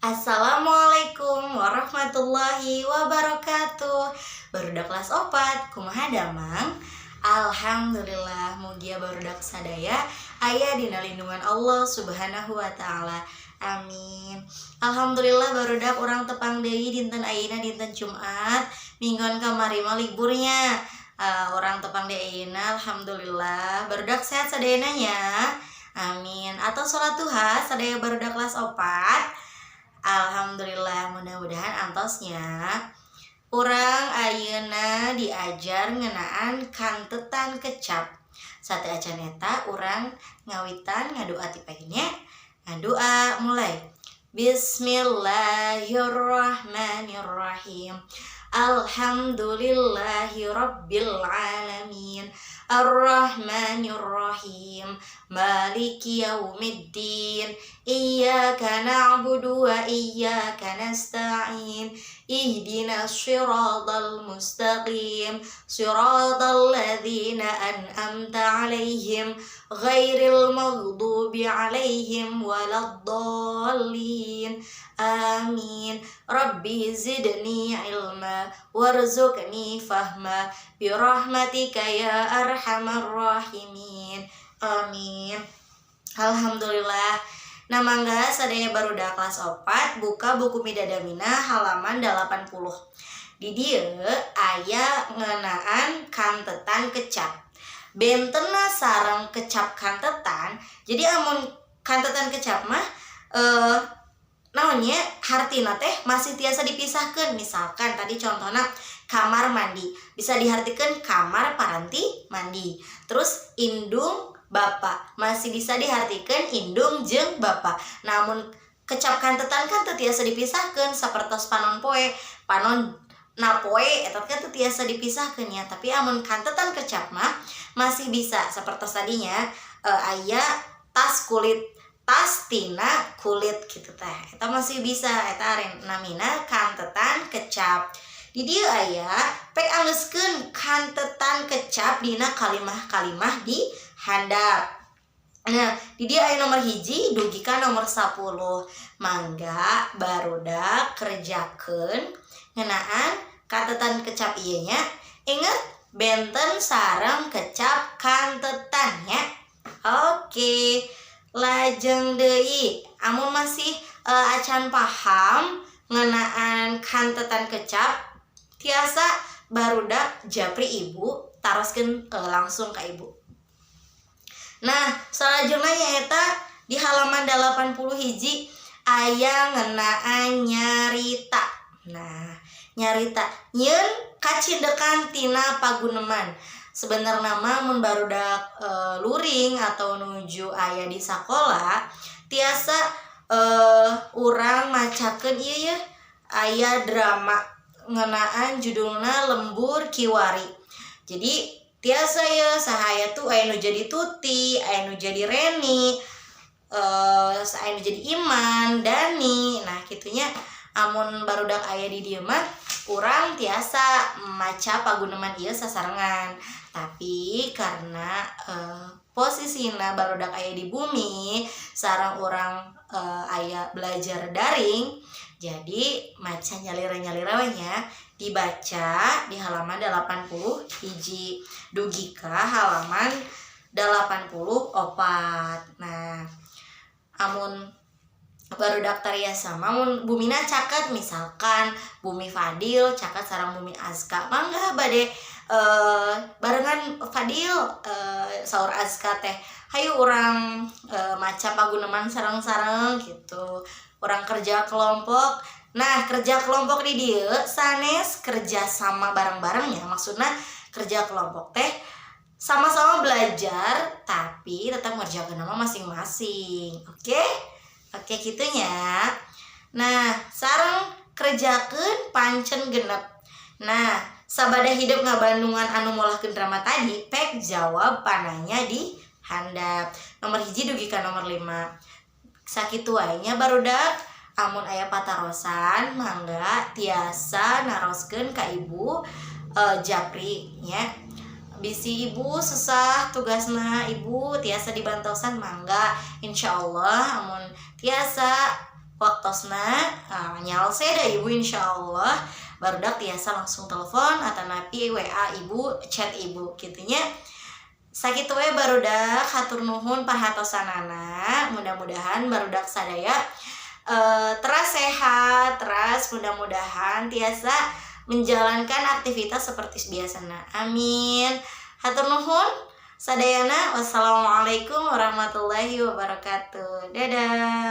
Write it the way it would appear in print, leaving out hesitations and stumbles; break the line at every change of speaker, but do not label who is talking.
Assalamualaikum warahmatullahi wabarakatuh. Barudak kelas opat, kumaha damang? Alhamdulillah, mugia barudak sadaya aya dina lindungan Allah Subhanahu wa taala. Amin. Alhamdulillah barudak urang tepang deui dinten ayeuna dinten Jumat, minggon kamari mah liburnya. Orang tepang deui ayeuna alhamdulillah barudak sehat sadayana nya. Amin. Atau salat duha sadaya barudak kelas opat. Alhamdulillah, mudah-mudahan antosnya urang ayeuna diajar ngeunaan kantetan kecap. Sate acan eta urang ngawitan ngadua ti pagina. Ngadua mulai. Bismillahirrahmanirrahim. Alhamdulillahi rabbil alamin. Ar-Rahmanir-Rahim. Maliki yaumiddin. Iyyaka na'budu wa iyyaka nasta'in. Ihdinas siratal mustaqim. Siratal ladzina an'amta 'alaihim ghairil maghdubi 'alaihim waladdallin. Amin. Rabbi zidni ilma warzuqni fahma birahmatika ya arhamar rahimin. Amin. Alhamdulillah. Nah mangga sadaya barudak kelas opat buka buku Midadamina halaman 80. Di dieu aya ngeunaan kantetan kecap. Bentena sareng kecap kantetan. Jadi amun kantetan kecap mah naonnya hartina teh masih tiasa dipisahkan. Misalkan tadi contohnya kamar mandi bisa dihartikan kamar paranti mandi, terus indung bapak masih bisa dihartikan indung jeung bapak. Namun kecap kantetan kan teu tiasa dipisahkan sapertos panon poe panon napoe eta kan teu tiasa dipisahkan ya. Tapi amun kantetan kecap mah masih bisa sapertos tadinya aya tas kulit tas tina kulit gitu teh eta masih bisa eta namina kantetan kecap. Di dieu aya pek anggeuskeun kantetan kecap dina kalimah-kalimah di handap. Nah di dieu aya nomor hiji dugi ka nomor 10. Mangga barudak kerjakeun ngeunaan kantetan kecap ieu nya. Inget benten sareng kecap kantetan nya. Oke. Lajeng deui amun masih acan paham ngeunaan kantetan kecap tiasa barudak japri ibu taroskeun langsung ka ibu. Nah salajengna nyaeta di halaman 80 hiji aya ngeunaan nyarita. Nah nyarita nyeun kacidekan tina paguneman. Sebenarnya mah mun barudak luring atau nuju aya di sakola tiasa urang macakeun ieu ya aya drama ngeunaan judulna Lembur Kiwari. Jadi tiasa ya sahaya tuh aya nu jadi Tuti, aya nu jadi Reni, aya nu jadi Iman, Dani. Nah kitunya amun barudak aya di dieu mah urang tiasa maca paguneman ieu sasarengan. Tapi karena posisina barudak aya di bumi sareng urang aya belajar daring, jadi maca nyalira-nyalira we nya dibaca di halaman 80 hiji dugi ka halaman 84. Nah amun barudak tariasa mun bumina caket misalkan Bumi Fadil caket sareng Bumi Azka mangga bade barengan Fadil saur Azka teh hayu urang maca paguneman sareng-sareng gitu. Urang kerja kelompok. Nah kerja kelompok di dieu sanes kerja sama bareng-bareng ya. Maksudna kerja kelompok teh sama-sama belajar tapi tetap ngerjakeun nama masing-masing. Oke kitunya. Nah sareng kerjakeun pancen genep. Nah sabada hidup ngabandungan anu molahkeun drama tadi pek jawab pananya di handap. Nomor hiji dugi ka nomor 5. Sakitu wae nya barudak amun aya patarosan mangga tiasa naroskeun ka ibu japri nya. Bisi ibu susah tugasna ibu tiasa dibantosan mangga insyaallah amun tiasa waktosna nyalse da ibu insyaallah barudak tiasa langsung telepon atau napi WA ibu, chat ibu gitunya. Sakitu we barudak hatur nuhun parhatosanana, mudah-mudahan barudak sadaya teras sehat, teras mudah-mudahan tiasa menjalankan aktivitas seperti biasana. Amin. Hatur nuhun sadayana. Wassalamualaikum warahmatullahi wabarakatuh. Dadah.